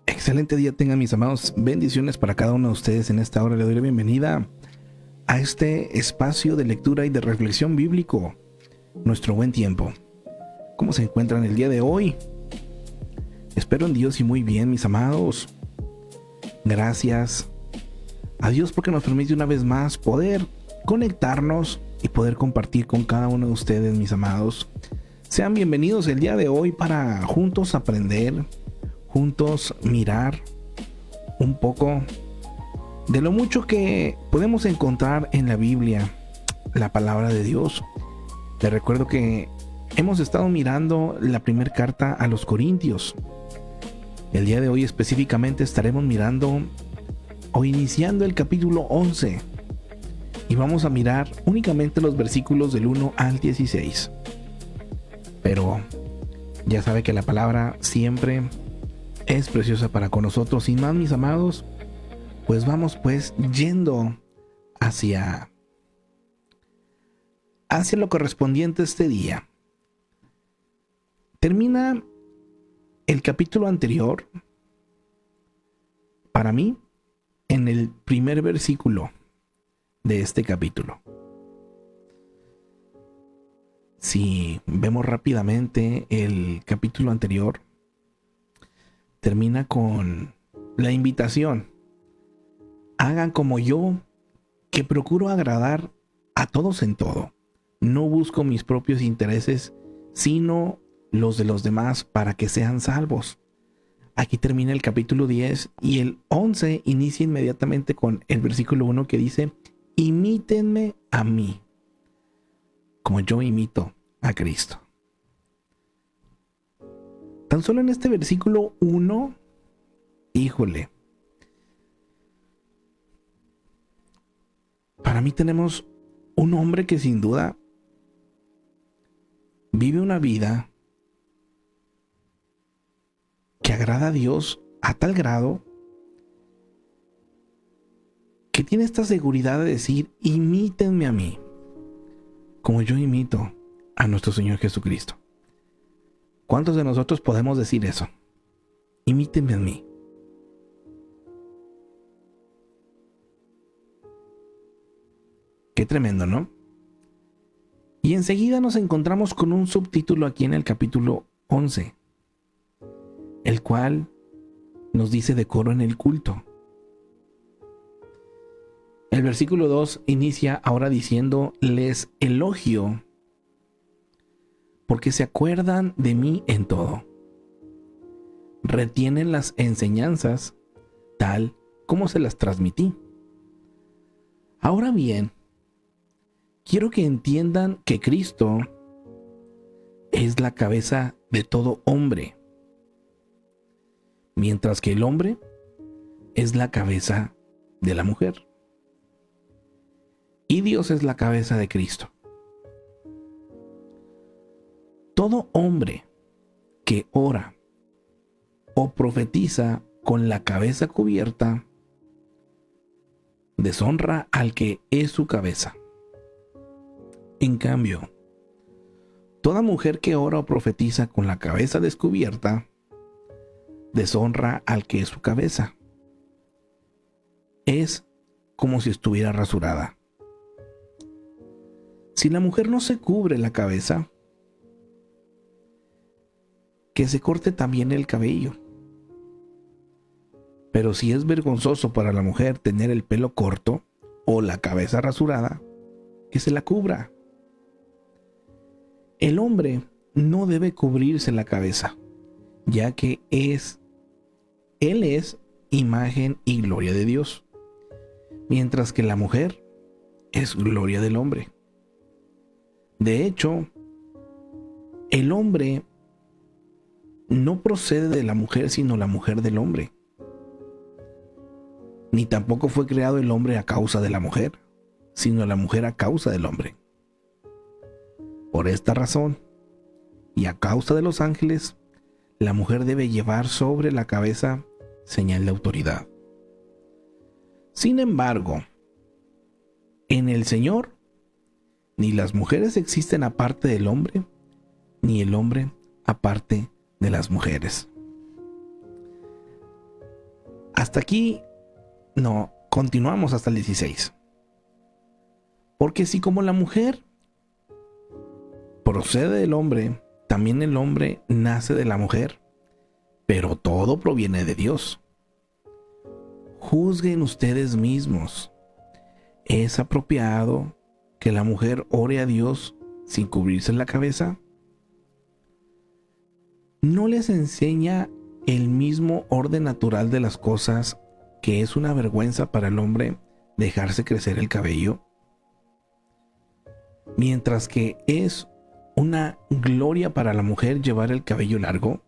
Excelente día tengan mis amados, bendiciones para cada uno de ustedes. En esta hora le doy la bienvenida a este espacio de lectura y de reflexión bíblico, nuestro buen tiempo. ¿Cómo se encuentran el día de hoy? Espero en Dios y muy bien, mis amados. Gracias a Dios porque nos permite una vez más poder conectarnos y poder compartir con cada uno de ustedes, mis amados. Sean bienvenidos el día de hoy para juntos aprender, juntos mirar un poco de lo mucho que podemos encontrar en la Biblia, la palabra de Dios. Les recuerdo que hemos estado mirando la primera carta a los Corintios. El día de hoy específicamente estaremos mirando o iniciando el capítulo 11 y vamos a mirar únicamente los versículos del 1 al 16. Pero ya sabe que la palabra siempre es preciosa para con nosotros. Sin más, mis amados, pues vamos yendo hacia lo correspondiente a este día. Termina el capítulo anterior, para mí, en el primer versículo de este capítulo. Si vemos rápidamente el capítulo anterior, termina con la invitación: hagan como yo, que procuro agradar a todos en todo. No busco mis propios intereses, sino los de los demás para que sean salvos. Aquí termina el capítulo 10 y el 11 inicia inmediatamente con el versículo 1 que dice: imítenme a mí, como yo imito a Cristo. Tan solo en este versículo 1, híjole, para mí tenemos un hombre que sin duda vive una vida que agrada a Dios a tal grado que tiene esta seguridad de decir: imítenme a mí, como yo imito a nuestro Señor Jesucristo. ¿Cuántos de nosotros podemos decir eso? Imítenme a mí. Qué tremendo, ¿no? Y enseguida nos encontramos con un subtítulo aquí en el capítulo 11, el cual nos dice decoro en el culto. El versículo 2 inicia ahora diciendo: les elogio porque se acuerdan de mí en todo. Retienen las enseñanzas tal como se las transmití. Ahora bien, quiero que entiendan que Cristo es la cabeza de todo hombre, mientras que el hombre es la cabeza de la mujer. Y Dios es la cabeza de Cristo. Todo hombre que ora o profetiza con la cabeza cubierta deshonra al que es su cabeza. En cambio, toda mujer que ora o profetiza con la cabeza descubierta deshonra al que es su cabeza. Es como si estuviera rasurada. Si la mujer no se cubre la cabeza, que se corte también el cabello. Pero si es vergonzoso para la mujer tener el pelo corto o la cabeza rasurada, que se la cubra. El hombre no debe cubrirse la cabeza, ya que él es imagen y gloria de Dios, mientras que la mujer es gloria del hombre. De hecho, el hombre no procede de la mujer, sino la mujer del hombre. Ni tampoco fue creado el hombre a causa de la mujer, sino la mujer a causa del hombre. Por esta razón, y a causa de los ángeles, la mujer debe llevar sobre la cabeza señal de autoridad. Sin embargo, en el Señor, ni las mujeres existen aparte del hombre, ni el hombre aparte de las mujeres. Hasta aquí, no, continuamos hasta el 16. Porque si como la mujer procede del hombre, también el hombre nace de la mujer, pero todo proviene de Dios. Juzguen ustedes mismos. ¿Es apropiado que la mujer ore a Dios sin cubrirse la cabeza? ¿No les enseña el mismo orden natural de las cosas que es una vergüenza para el hombre dejarse crecer el cabello? Mientras que es una gloria para la mujer llevar el cabello largo,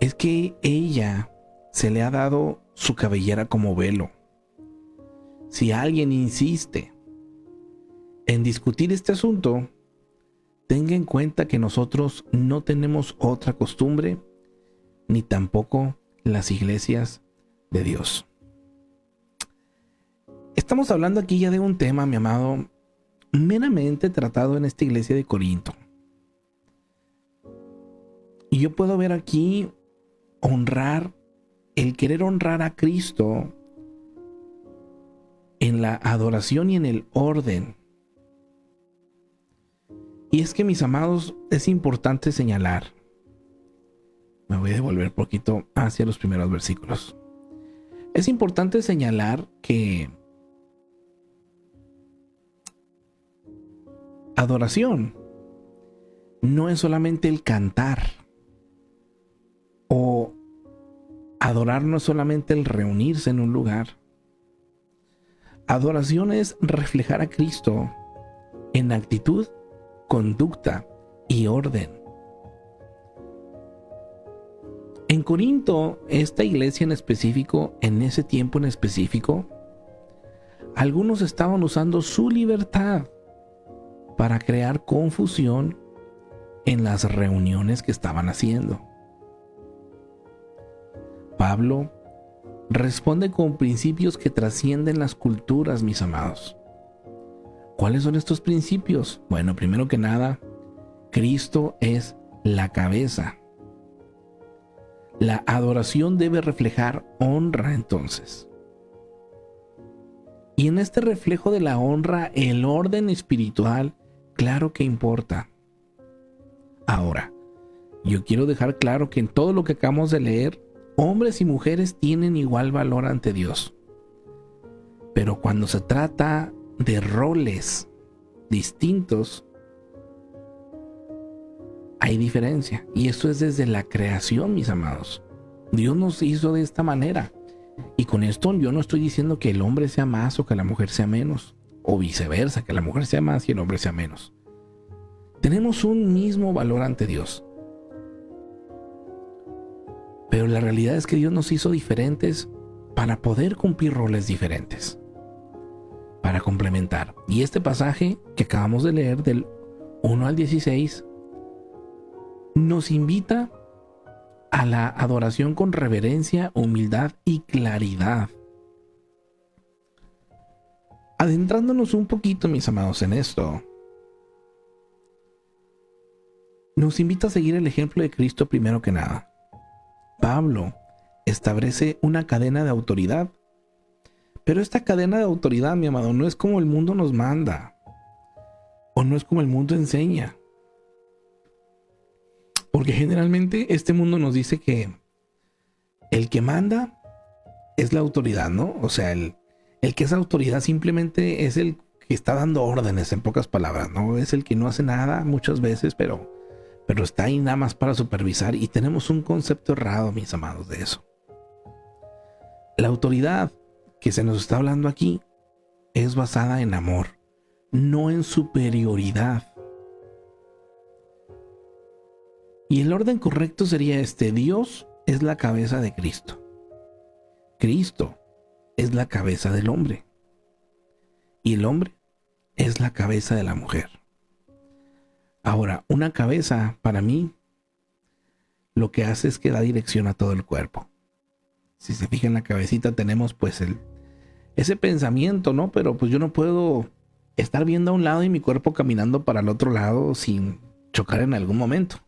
es que ella se le ha dado su cabellera como velo. Si alguien insiste en discutir este asunto, tenga en cuenta que nosotros no tenemos otra costumbre, ni tampoco las iglesias de Dios. Estamos hablando aquí ya de un tema, mi amado, meramente tratado en esta iglesia de Corinto. Y yo puedo ver aquí el querer honrar a Cristo en la adoración y en el orden. Y es que, mis amados, es importante señalar. Me voy a devolver un poquito hacia los primeros versículos. Es importante señalar que adoración no es solamente el cantar, o adorar no es solamente el reunirse en un lugar. Adoración es reflejar a Cristo en actitud, conducta y orden. En Corinto, esta iglesia en específico, en ese tiempo en específico, algunos estaban usando su libertad para crear confusión en las reuniones que estaban haciendo. Pablo responde con principios que trascienden las culturas, mis amados. ¿Cuáles son estos principios? Bueno, primero que nada, Cristo es la cabeza. La adoración debe reflejar honra, entonces. Y en este reflejo de la honra, el orden espiritual, claro que importa. Ahora, yo quiero dejar claro que en todo lo que acabamos de leer, hombres y mujeres tienen igual valor ante Dios. Pero cuando se trata de roles distintos, hay diferencia. Y esto es desde la creación, mis amados. Dios nos hizo de esta manera. Y con esto yo no estoy diciendo que el hombre sea más o que la mujer sea menos, o viceversa, que la mujer sea más y el hombre sea menos. Tenemos un mismo valor ante Dios. Pero la realidad es que Dios nos hizo diferentes para poder cumplir roles diferentes, para complementar. Y este pasaje que acabamos de leer del 1 al 16 nos invita a la adoración con reverencia, humildad y claridad. Adentrándonos un poquito, mis amados, en esto, nos invita a seguir el ejemplo de Cristo primero que nada. Pablo establece una cadena de autoridad. Pero esta cadena de autoridad, mi amado, no es como el mundo nos manda, o no es como el mundo enseña. Porque generalmente este mundo nos dice que el que manda es la autoridad, ¿no? O sea, el que es autoridad simplemente es el que está dando órdenes, en pocas palabras, ¿no? Es el que no hace nada muchas veces, pero está ahí nada más para supervisar, y tenemos un concepto errado, mis amados, de eso. La autoridad que se nos está hablando aquí es basada en amor, no en superioridad. Y el orden correcto sería este: Dios es la cabeza de Cristo. Cristo es la cabeza del hombre. Y el hombre es la cabeza de la mujer. Ahora, una cabeza, para mí, lo que hace es que da dirección a todo el cuerpo. Si se fijan en la cabecita tenemos pues ese pensamiento, ¿no? Pero pues yo no puedo estar viendo a un lado y mi cuerpo caminando para el otro lado sin chocar en algún momento.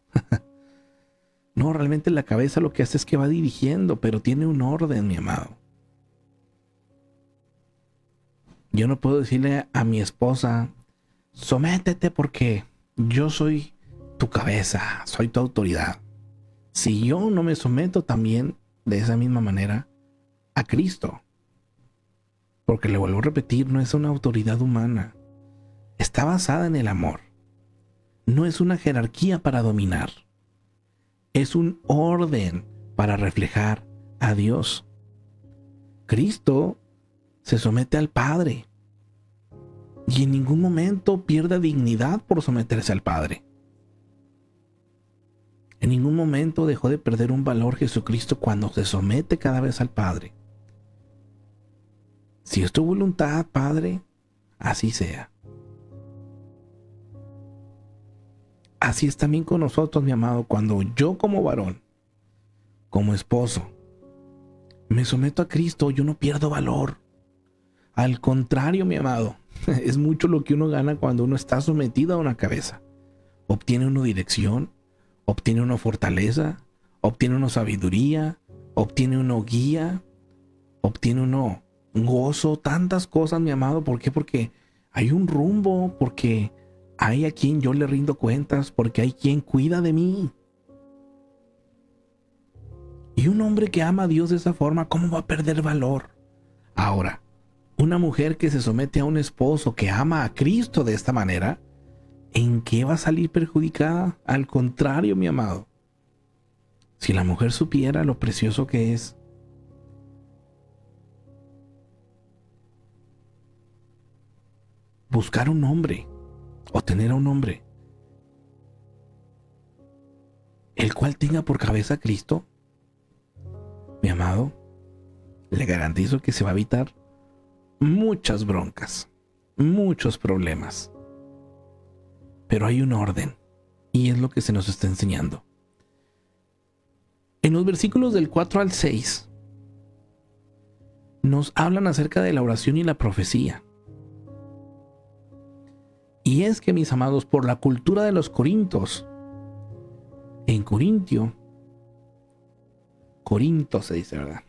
No, realmente la cabeza lo que hace es que va dirigiendo, pero tiene un orden, mi amado. Yo no puedo decirle a mi esposa: sométete porque yo soy tu cabeza, soy tu autoridad. Si yo no me someto también de esa misma manera a Cristo, porque le vuelvo a repetir, no es una autoridad humana, está basada en el amor. No es una jerarquía para dominar, es un orden para reflejar a Dios. Cristo se somete al Padre y en ningún momento pierde dignidad por someterse al Padre. En ningún momento dejó de perder un valor Jesucristo cuando se somete cada vez al Padre. Si es tu voluntad, Padre, así sea. Así es también con nosotros, mi amado, cuando yo como varón, como esposo, me someto a Cristo, yo no pierdo valor. Al contrario, mi amado, es mucho lo que uno gana cuando uno está sometido a una cabeza. Obtiene uno dirección, obtiene uno fortaleza, obtiene uno sabiduría, obtiene uno guía, obtiene uno gozo, tantas cosas, mi amado. ¿Por qué? Porque hay un rumbo, porque hay a quien yo le rindo cuentas, porque hay quien cuida de mí. Y un hombre que ama a Dios de esa forma, ¿cómo va a perder valor? Ahora, una mujer que se somete a un esposo que ama a Cristo de esta manera, ¿en qué va a salir perjudicada? Al contrario, mi amado. Si la mujer supiera lo precioso que es buscar un hombre o tener a un hombre el cual tenga por cabeza a Cristo, mi amado, le garantizo que se va a evitar muchas broncas, muchos problemas. Pero hay un orden, y es lo que se nos está enseñando. En los versículos del 4 al 6 nos hablan acerca de la oración y la profecía. Y es que, mis amados, por la cultura de los corintios, en Corinto se dice, ¿verdad?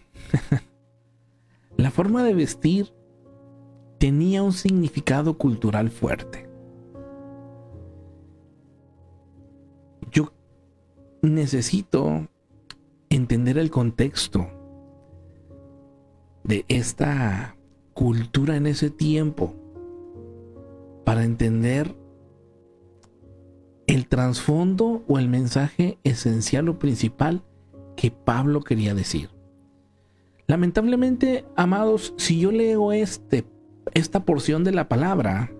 La forma de vestir tenía un significado cultural fuerte. Yo necesito entender el contexto de esta cultura en ese tiempo para entender el trasfondo o el mensaje esencial o principal que Pablo quería decir. Lamentablemente, amados, si yo leo esta porción de la palabra,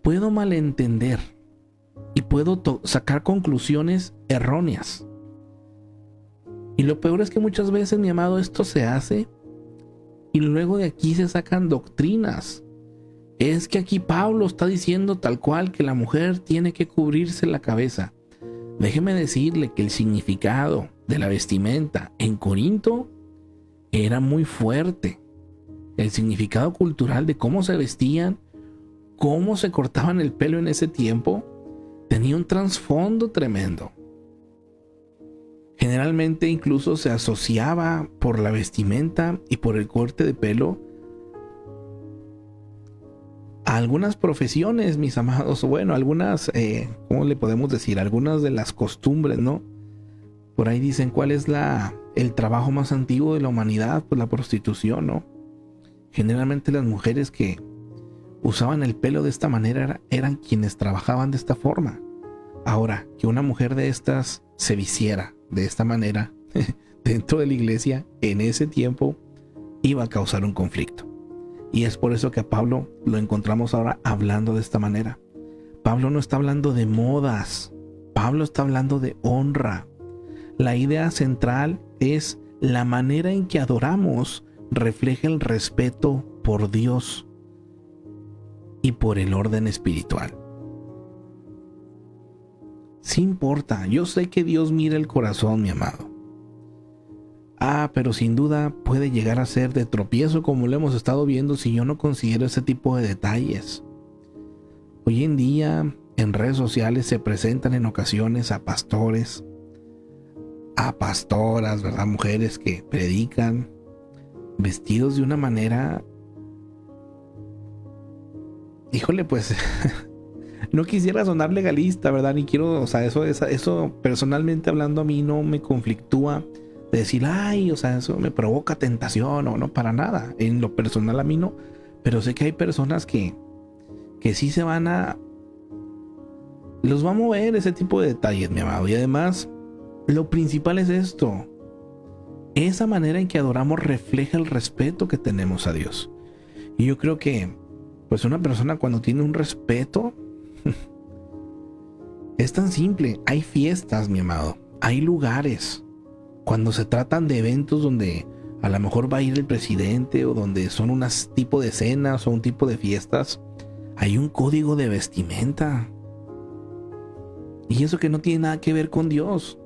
puedo malentender y puedo sacar conclusiones erróneas. Y lo peor es que muchas veces, mi amado, esto se hace y luego de aquí se sacan doctrinas. Es que aquí Pablo está diciendo tal cual que la mujer tiene que cubrirse la cabeza. Déjeme decirle que el significado de la vestimenta en Corinto era muy fuerte. El significado cultural de cómo se vestían, cómo se cortaban el pelo en ese tiempo, tenía un trasfondo tremendo. Generalmente incluso se asociaba por la vestimenta y por el corte de pelo a algunas profesiones, mis amados, bueno, algunas, ¿cómo le podemos decir? Algunas de las costumbres, ¿no? Por ahí dicen, ¿cuál es el trabajo más antiguo de la humanidad? Pues la prostitución, ¿no? Generalmente las mujeres que usaban el pelo de esta manera eran quienes trabajaban de esta forma. Ahora, que una mujer de estas se vistiera de esta manera dentro de la iglesia en ese tiempo iba a causar un conflicto. Y es por eso que a Pablo lo encontramos ahora hablando de esta manera. Pablo no está hablando de modas, Pablo está hablando de honra. La idea central es la manera en que adoramos refleja el respeto por Dios y por el orden espiritual. Sí importa, yo sé que Dios mira el corazón, mi amado. Pero sin duda puede llegar a ser de tropiezo, como lo hemos estado viendo, si yo no considero ese tipo de detalles. Hoy en día en redes sociales se presentan en ocasiones a pastores, a pastoras, ¿verdad? Mujeres que predican vestidos de una manera, híjole, pues no quisiera sonar legalista, ¿verdad? Ni quiero, o sea, eso personalmente hablando a mí no me conflictúa de decir, o sea, eso me provoca tentación o no, para nada. En lo personal a mí no, pero sé que hay personas que sí los va a mover ese tipo de detalles, mi amado. Y además, lo principal es esto: esa manera en que adoramos refleja el respeto que tenemos a Dios. Y yo creo que, pues, una persona cuando tiene un respeto es tan simple. Hay fiestas, mi amado, hay lugares. Cuando se tratan de eventos donde a lo mejor va a ir el presidente, o donde son unas tipo de cenas o un tipo de fiestas, hay un código de vestimenta. Y eso que no tiene nada que ver con Dios.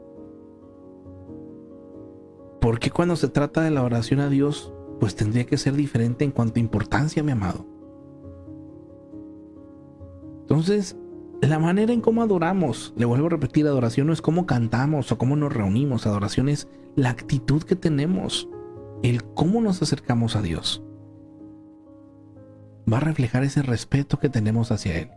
Porque cuando se trata de la oración a Dios, pues tendría que ser diferente en cuanto a importancia, mi amado. Entonces, la manera en cómo adoramos, le vuelvo a repetir, adoración no es cómo cantamos o cómo nos reunimos, adoración es la actitud que tenemos, el cómo nos acercamos a Dios. Va a reflejar ese respeto que tenemos hacia Él.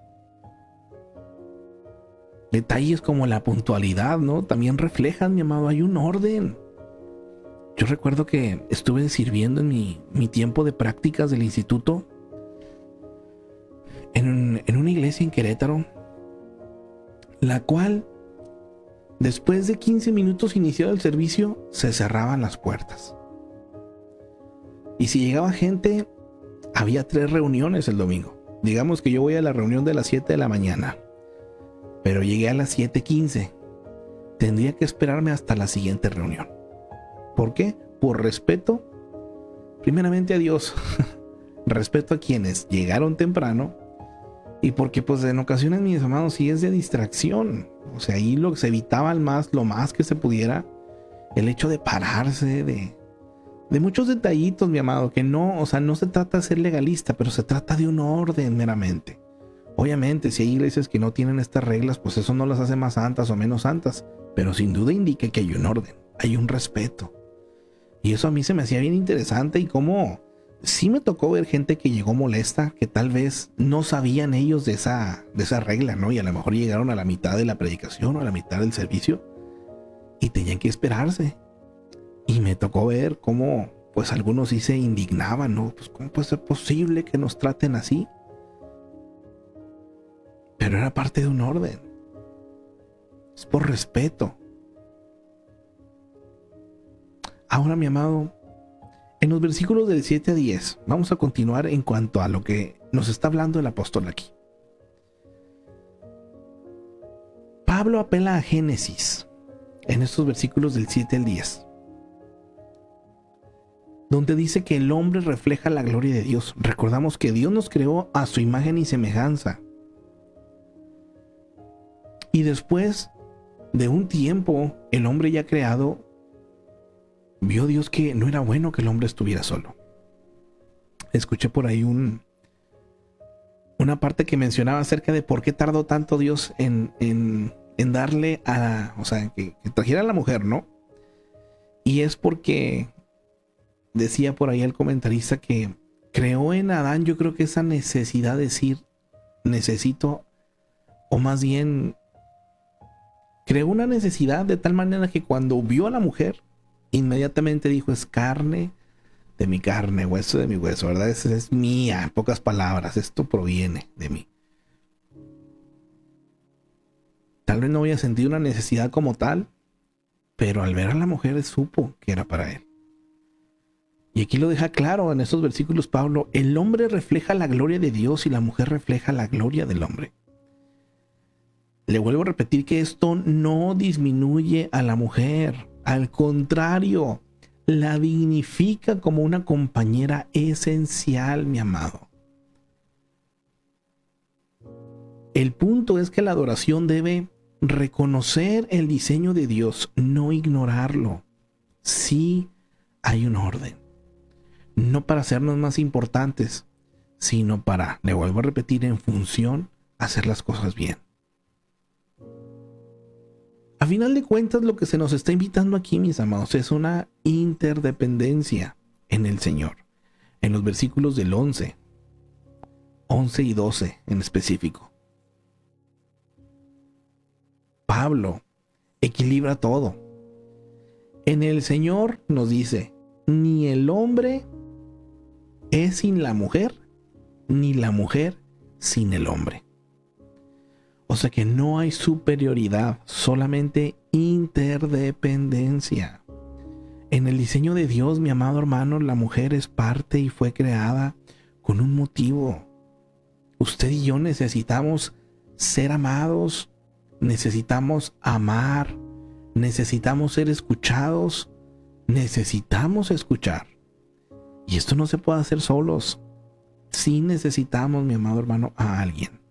Detalles como la puntualidad, ¿no? También reflejan, mi amado, hay un orden. Yo recuerdo que estuve sirviendo en mi tiempo de prácticas del instituto en una iglesia en Querétaro, la cual después de 15 minutos iniciado el servicio se cerraban las puertas. Y si llegaba gente, había 3 reuniones el domingo. Digamos que yo voy a la reunión de las 7 de la mañana, pero llegué a las 7:15. Tendría que esperarme hasta la siguiente reunión. ¿Por qué? Por respeto, primeramente a Dios, respeto a quienes llegaron temprano, y porque pues en ocasiones, mis hermanos, sí es de distracción. O sea, ahí se evitaba lo más que se pudiera, el hecho de pararse, de muchos detallitos, mi amado, que no, o sea, no se trata de ser legalista, pero se trata de un orden meramente. Obviamente, si hay iglesias que no tienen estas reglas, pues eso no las hace más santas o menos santas, pero sin duda indica que hay un orden, hay un respeto. Y eso a mí se me hacía bien interesante, y cómo sí me tocó ver gente que llegó molesta, que tal vez no sabían ellos de esa regla, ¿no? Y a lo mejor llegaron a la mitad de la predicación o a la mitad del servicio y tenían que esperarse. Y me tocó ver cómo, pues, algunos sí se indignaban, ¿no? Pues, ¿cómo puede ser posible que nos traten así? Pero era parte de un orden. Es por respeto. Ahora, mi amado, en los versículos del 7 a 10, vamos a continuar en cuanto a lo que nos está hablando el apóstol aquí. Pablo apela a Génesis en estos versículos del 7 al 10, donde dice que el hombre refleja la gloria de Dios. Recordamos que Dios nos creó a su imagen y semejanza. Y después de un tiempo, el hombre ya creado, vio Dios que no era bueno que el hombre estuviera solo. Escuché por ahí una parte que mencionaba acerca de por qué tardó tanto Dios en darle o sea, que trajera a la mujer, ¿no? Y es porque decía por ahí el comentarista que creó en Adán, yo creo que esa necesidad de decir, necesito, o más bien, creó una necesidad de tal manera que cuando vio a la mujer, inmediatamente dijo, es carne de mi carne, hueso de mi hueso, ¿verdad? Es mía, en pocas palabras, esto proviene de mí. Tal vez no había sentido una necesidad como tal, pero al ver a la mujer supo que era para él. Y aquí lo deja claro en estos versículos Pablo: el hombre refleja la gloria de Dios y la mujer refleja la gloria del hombre. Le vuelvo a repetir que esto no disminuye a la mujer, al contrario, la dignifica como una compañera esencial, mi amado. El punto es que la adoración debe reconocer el diseño de Dios, no ignorarlo. Sí hay un orden, no para hacernos más importantes, sino para, le vuelvo a repetir, en función a hacer las cosas bien. A final de cuentas, lo que se nos está invitando aquí, mis amados, es una interdependencia en el Señor. En los versículos del 11 y 12 en específico, Pablo equilibra todo. En el Señor nos dice: ni el hombre es sin la mujer, ni la mujer sin el hombre. O sea que no hay superioridad, solamente interdependencia. En el diseño de Dios, mi amado hermano, la mujer es parte y fue creada con un motivo. Usted y yo necesitamos ser amados, necesitamos amar, necesitamos ser escuchados, necesitamos escuchar. Y esto no se puede hacer solos. Sí necesitamos, mi amado hermano, a alguien.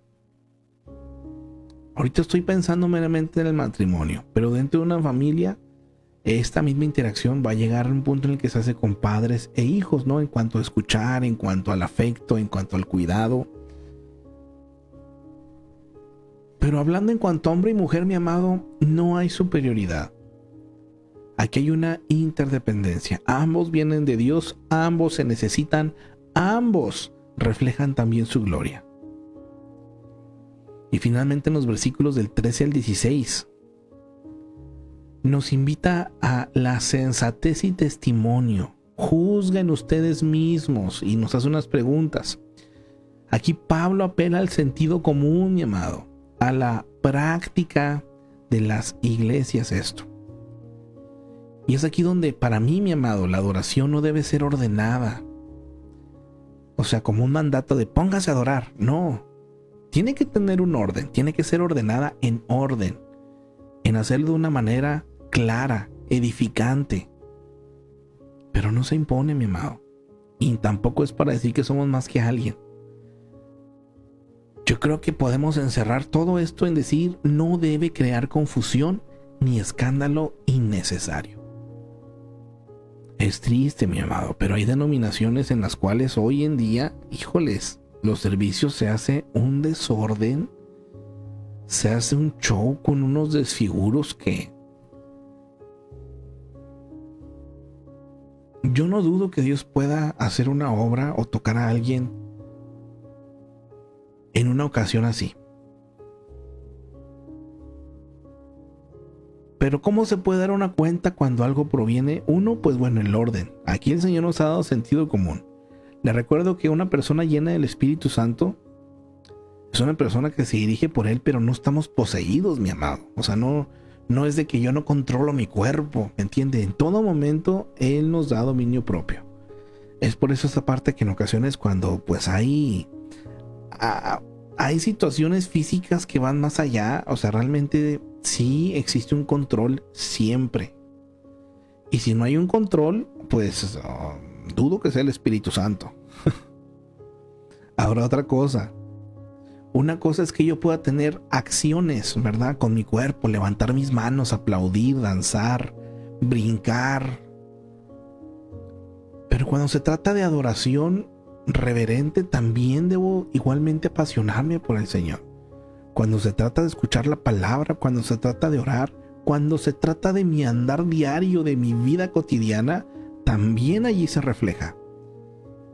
Ahorita estoy pensando meramente en el matrimonio, pero dentro de una familia, esta misma interacción va a llegar a un punto en el que se hace con padres e hijos, ¿no? En cuanto a escuchar, en cuanto al afecto, en cuanto al cuidado. Pero hablando en cuanto a hombre y mujer, mi amado, no hay superioridad. Aquí hay una interdependencia. Ambos vienen de Dios, ambos se necesitan, ambos reflejan también su gloria. Y finalmente en los versículos del 13 al 16 nos invita a la sensatez y testimonio. Juzguen ustedes mismos, y nos hace unas preguntas. Aquí Pablo apela al sentido común, mi amado, a la práctica de las iglesias esto. Y es aquí donde para mí, mi amado, la adoración no debe ser ordenada. O sea, como un mandato de póngase a adorar. No. Tiene que tener un orden, tiene que ser ordenada en orden, en hacerlo de una manera clara, edificante. Pero no se impone, mi amado. Y tampoco es para decir que somos más que alguien. Yo creo que podemos encerrar todo esto en decir: no debe crear confusión ni escándalo innecesario. Es triste, mi amado, pero hay denominaciones en las cuales hoy en día, híjoles, los servicios se hace un desorden, se hace un show con unos desfiguros que yo no dudo que Dios pueda hacer una obra o tocar a alguien en una ocasión así. Pero ¿cómo se puede dar una cuenta cuando algo proviene? Uno, pues bueno, el orden. Aquí el Señor nos ha dado sentido común. Le recuerdo que una persona llena del Espíritu Santo es una persona que se dirige por Él, pero no estamos poseídos, mi amado. O sea, no es de que yo no controlo mi cuerpo, ¿me entiende? En todo momento Él nos da dominio propio. Es por eso esa parte que en ocasiones cuando pues hay situaciones físicas que van más allá, o sea, realmente sí existe un control siempre. Y si no hay un control, pues dudo que sea el Espíritu Santo. Ahora otra cosa. Una cosa es que yo pueda tener acciones, ¿verdad? Con mi cuerpo, levantar mis manos, aplaudir, danzar, brincar. Pero cuando se trata de adoración reverente, también debo igualmente apasionarme por el Señor. Cuando se trata de escuchar la palabra, cuando se trata de orar, cuando se trata de mi andar diario, de mi vida cotidiana, también allí se refleja.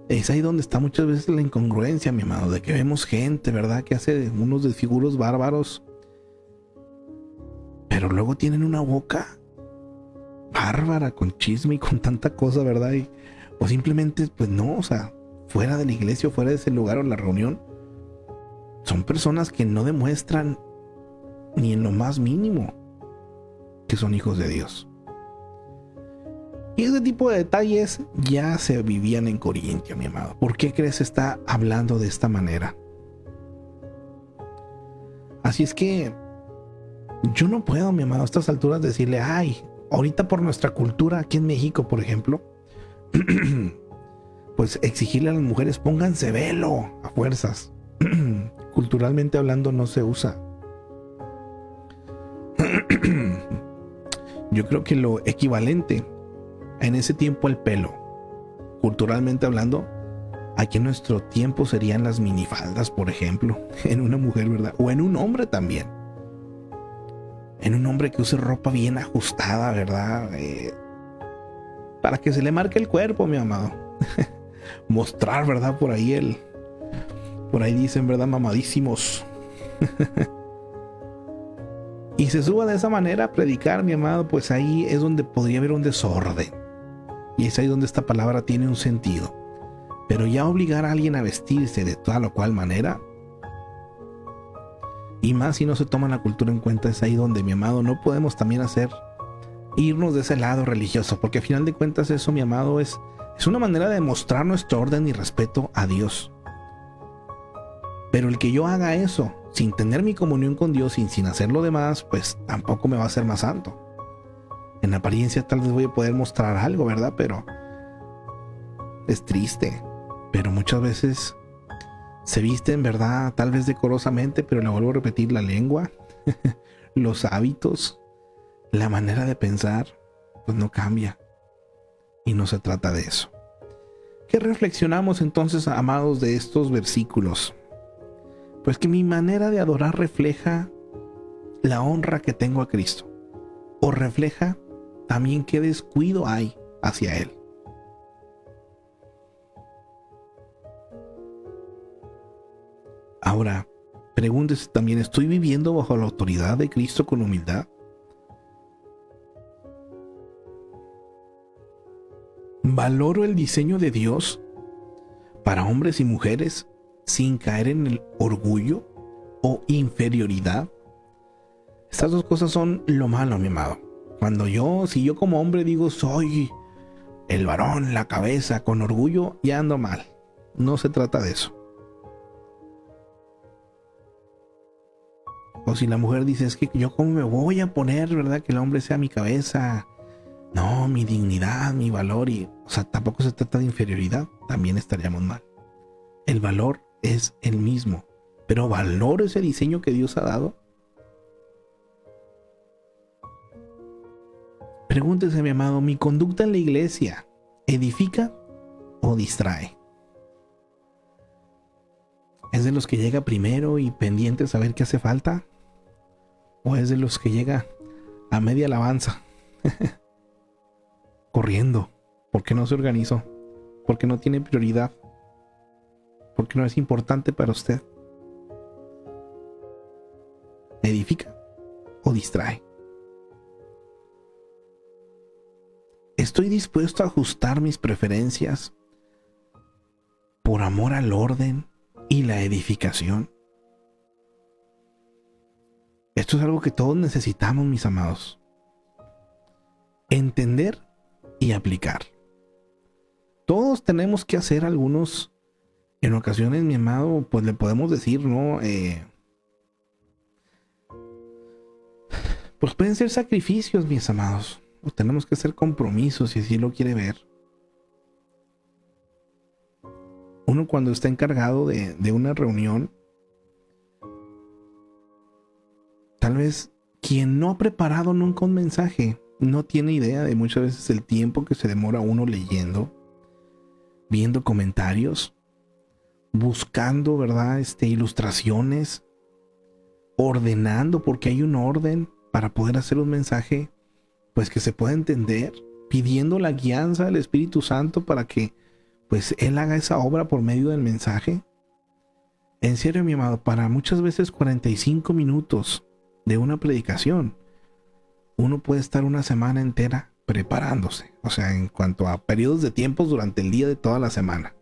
Es ahí donde está muchas veces la incongruencia, mi amado, de que vemos gente, ¿verdad?, que hace unos desfiguros bárbaros, pero luego tienen una boca bárbara con chisme y con tanta cosa, ¿verdad? Y O simplemente, pues no, o sea, fuera de la iglesia o fuera de ese lugar o la reunión, son personas que no demuestran ni en lo más mínimo que son hijos de Dios. Y ese tipo de detalles ya se vivían en Corinto, mi amado. ¿Por qué crees que está hablando de esta manera? Así es que yo no puedo, mi amado, a estas alturas decirle, ay, ahorita por nuestra cultura aquí en México, por ejemplo, pues exigirle a las mujeres, pónganse velo a fuerzas. Culturalmente hablando no se usa. Yo creo que lo equivalente en ese tiempo al pelo, culturalmente hablando, aquí en nuestro tiempo serían las minifaldas, por ejemplo, en una mujer, ¿verdad? O en un hombre también. En un hombre que use ropa bien ajustada, ¿verdad? Para que se le marque el cuerpo, mi amado. Mostrar, ¿verdad? Por ahí dicen, ¿verdad? Mamadísimos. Y se suba de esa manera a predicar, mi amado, pues ahí es donde podría haber un desorden. Y es ahí donde esta palabra tiene un sentido. Pero ya obligar a alguien a vestirse de tal o cual manera, y más si no se toma la cultura en cuenta, es ahí donde, mi amado, no podemos también irnos de ese lado religioso, porque al final de cuentas eso, mi amado, es una manera de mostrar nuestro orden y respeto a Dios. Pero el que yo haga eso sin tener mi comunión con Dios y sin hacer lo demás, pues tampoco me va a hacer más santo. En apariencia tal vez voy a poder mostrar algo, ¿verdad? Pero es triste. Pero muchas veces se visten, ¿verdad? Tal vez decorosamente, pero le vuelvo a repetir, la lengua, los hábitos, la manera de pensar, pues no cambia. Y no se trata de eso. ¿Qué reflexionamos entonces, amados, de estos versículos? Pues que mi manera de adorar refleja la honra que tengo a Cristo. O refleja también qué descuido hay hacia Él. Ahora, pregúntese también, ¿estoy viviendo bajo la autoridad de Cristo con humildad? ¿Valoro el diseño de Dios para hombres y mujeres sin caer en el orgullo o inferioridad? Estas dos cosas son lo malo, mi amado. Si yo como hombre digo soy el varón, la cabeza, con orgullo, ya ando mal. No se trata de eso. O si la mujer dice, es que yo cómo me voy a poner, ¿verdad? Que el hombre sea mi cabeza. No, mi dignidad, mi valor. O sea, tampoco se trata de inferioridad. También estaríamos mal. El valor es el mismo. Pero valoro ese diseño que Dios ha dado. Pregúntese, mi amado, ¿mi conducta en la iglesia edifica o distrae? ¿Es de los que llega primero y pendiente a saber qué hace falta? ¿O es de los que llega a media alabanza? Corriendo. ¿Por qué no se organizó? ¿Por qué no tiene prioridad? ¿Por qué no es importante para usted? ¿Edifica o distrae? ¿Estoy dispuesto a ajustar mis preferencias por amor al orden y la edificación? Esto es algo que todos necesitamos, mis amados. Entender y aplicar. Todos tenemos que hacer algunos, en ocasiones, mi amado, pues le podemos decir, ¿no? Pues pueden ser sacrificios, mis amados. O tenemos que hacer compromisos, si así lo quiere ver. Uno cuando está encargado de una reunión, tal vez quien no ha preparado nunca un mensaje no tiene idea de muchas veces el tiempo que se demora uno leyendo, viendo comentarios, buscando, ¿verdad? Ilustraciones, ordenando, porque hay un orden para poder hacer un mensaje pues que se pueda entender, pidiendo la guianza del Espíritu Santo para que pues Él haga esa obra por medio del mensaje. En serio, mi amado, para muchas veces 45 minutos de una predicación, uno puede estar una semana entera preparándose, o sea, en cuanto a periodos de tiempos durante el día de toda la semana.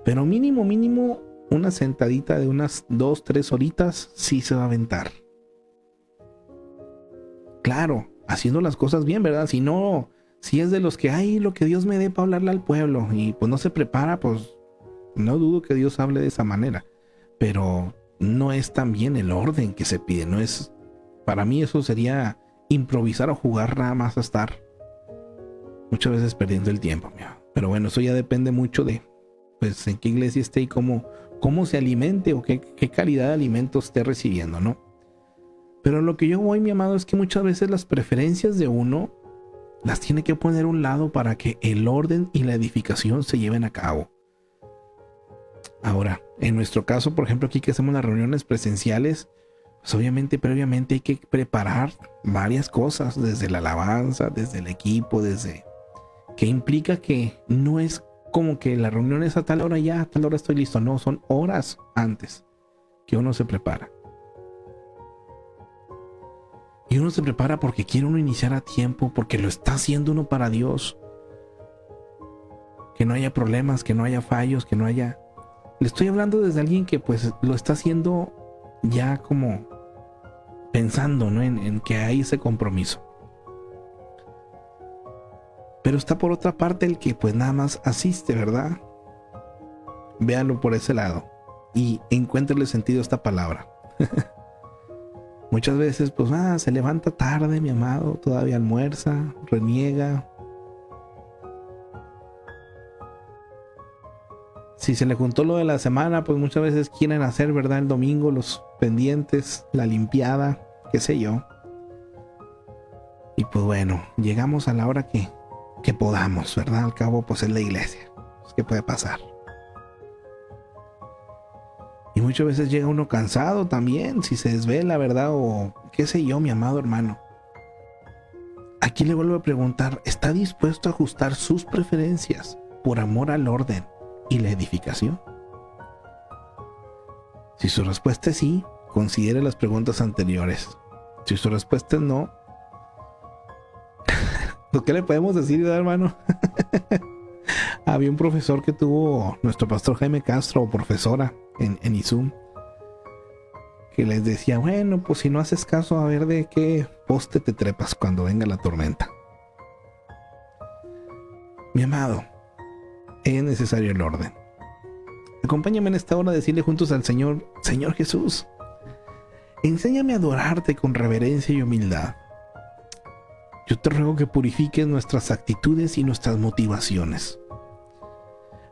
Pero mínimo, una sentadita de unas 2-3 horitas sí se va a aventar. Claro, haciendo las cosas bien, ¿verdad? Si no, si es de los que hay lo que Dios me dé para hablarle al pueblo y pues no se prepara, pues no dudo que Dios hable de esa manera. Pero no es también el orden que se pide, no es, para mí eso sería improvisar o jugar nada más a estar muchas veces perdiendo el tiempo, mira. Pero bueno, eso ya depende mucho de pues en qué iglesia esté y cómo se alimente o qué calidad de alimento esté recibiendo, ¿no? Pero lo que yo voy, mi amado, es que muchas veces las preferencias de uno las tiene que poner a un lado para que el orden y la edificación se lleven a cabo. Ahora, en nuestro caso, por ejemplo, aquí que hacemos las reuniones presenciales, pues obviamente previamente hay que preparar varias cosas, desde la alabanza, desde el equipo, desde que implica que no es como que la reunión es a tal hora ya, a tal hora estoy listo. No, son horas antes que uno se prepara. Y uno se prepara porque quiere uno iniciar a tiempo, porque lo está haciendo uno para Dios. Que no haya problemas, que no haya fallos, que no haya... Le estoy hablando desde alguien que pues lo está haciendo ya como pensando, ¿no? en que hay ese compromiso. Pero está por otra parte el que pues nada más asiste, ¿verdad? Véanlo por ese lado y encuéntrenle sentido a esta palabra. Muchas veces pues se levanta tarde, mi amado, todavía almuerza, reniega. Si se le juntó lo de la semana, pues muchas veces quieren hacer, ¿verdad? El domingo, los pendientes, la limpiada, qué sé yo. Y pues bueno, llegamos a la hora que podamos, ¿verdad? Al cabo, pues es la iglesia. ¿Qué puede pasar? Y muchas veces llega uno cansado también, si se desvela, ¿verdad? O qué sé yo, mi amado hermano. Aquí le vuelvo a preguntar, ¿está dispuesto a ajustar sus preferencias por amor al orden y la edificación? Si su respuesta es sí, considere las preguntas anteriores. Si su respuesta es no, ¿qué le podemos decir, hermano? Había un profesor que tuvo nuestro pastor Jaime Castro, o profesora en ISUM, que les decía, bueno, pues si no haces caso, a ver de qué poste te trepas cuando venga la tormenta. Mi amado, es necesario el orden. Acompáñame en esta hora a decirle juntos al Señor, Señor Jesús, enséñame a adorarte con reverencia y humildad. Yo te ruego que purifiques nuestras actitudes y nuestras motivaciones.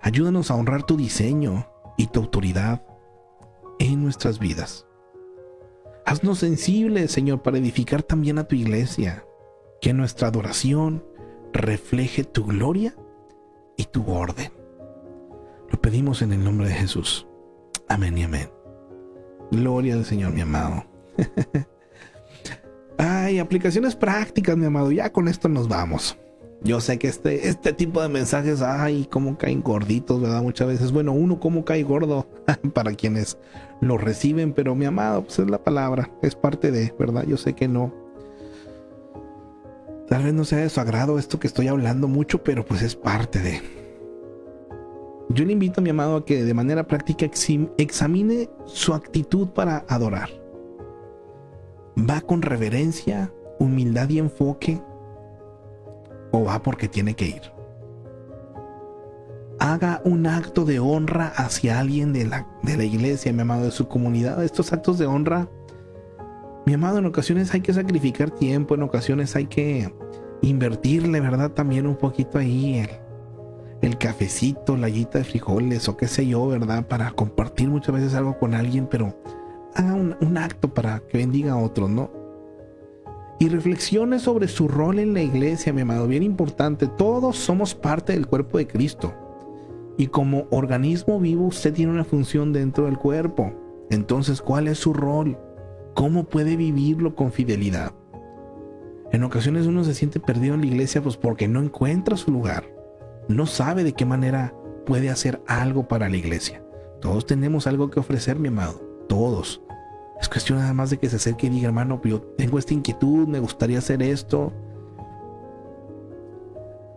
Ayúdanos a honrar tu diseño y tu autoridad en nuestras vidas. Haznos sensibles, Señor, para edificar también a tu iglesia. Que nuestra adoración refleje tu gloria y tu orden. Lo pedimos en el nombre de Jesús. Amén y amén. Gloria al Señor, mi amado. Ay, aplicaciones prácticas, mi amado. Ya con esto nos vamos. Yo sé que este tipo de mensajes, ay, cómo caen gorditos, ¿verdad? Muchas veces, bueno, uno cómo cae gordo para quienes lo reciben, pero mi amado, pues es la palabra, es parte de, ¿verdad? Yo sé que no. Tal vez no sea de su agrado esto que estoy hablando mucho, pero pues es parte de. Yo le invito a mi amado a que de manera práctica examine su actitud para adorar. ¿Va con reverencia, humildad y enfoque? ¿O va porque tiene que ir? Haga un acto de honra hacia alguien de la iglesia, mi amado, de su comunidad. Estos actos de honra, mi amado, en ocasiones hay que sacrificar tiempo, en ocasiones hay que invertirle, ¿verdad? También un poquito ahí el cafecito, la ollita de frijoles o qué sé yo, ¿verdad? Para compartir muchas veces algo con alguien, pero haga un acto para que bendiga a otros, ¿no? Y reflexione sobre su rol en la iglesia, mi amado, bien importante. Todos somos parte del cuerpo de Cristo. Y como organismo vivo, usted tiene una función dentro del cuerpo. Entonces, ¿cuál es su rol? ¿Cómo puede vivirlo con fidelidad? En ocasiones uno se siente perdido en la iglesia pues porque no encuentra su lugar. No sabe de qué manera puede hacer algo para la iglesia. Todos tenemos algo que ofrecer, mi amado. Todos. Es cuestión nada más de que se acerque y diga, hermano, yo tengo esta inquietud, me gustaría hacer esto.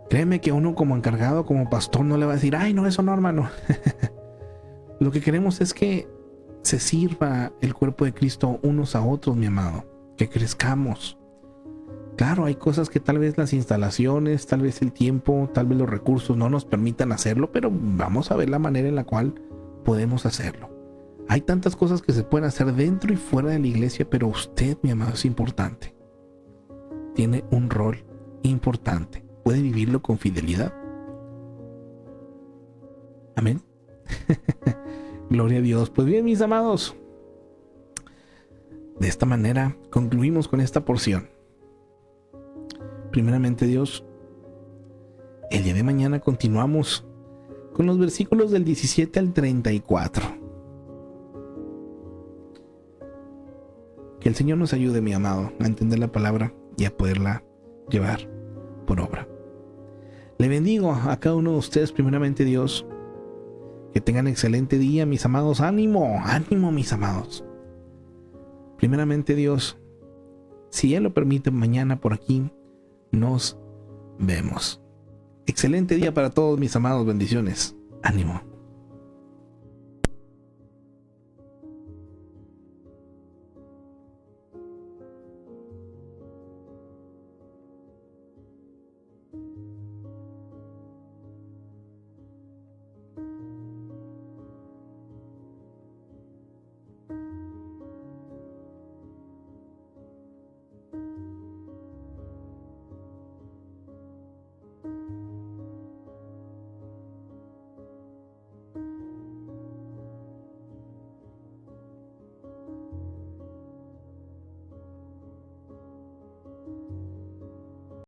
Créeme que uno como encargado, como pastor, no le va a decir, ay, no, eso no, hermano. Lo que queremos es que se sirva el cuerpo de Cristo unos a otros, mi amado, que crezcamos. Claro, hay cosas que tal vez las instalaciones, tal vez el tiempo, tal vez los recursos no nos permitan hacerlo, pero vamos a ver la manera en la cual podemos hacerlo. Hay tantas cosas que se pueden hacer dentro y fuera de la iglesia, pero usted, mi amado, es importante. Tiene un rol importante. Puede vivirlo con fidelidad. Amén. Gloria a Dios. Pues bien, mis amados, de esta manera concluimos con esta porción. Primeramente, Dios, el día de mañana continuamos con los versículos del 17 al 34. Que el Señor nos ayude, mi amado, a entender la palabra y a poderla llevar por obra. Le bendigo a cada uno de ustedes, primeramente, Dios. Que tengan excelente día, mis amados. Ánimo, ánimo, mis amados. Primeramente, Dios, si Él lo permite, mañana por aquí nos vemos. Excelente día para todos, mis amados. Bendiciones. Ánimo.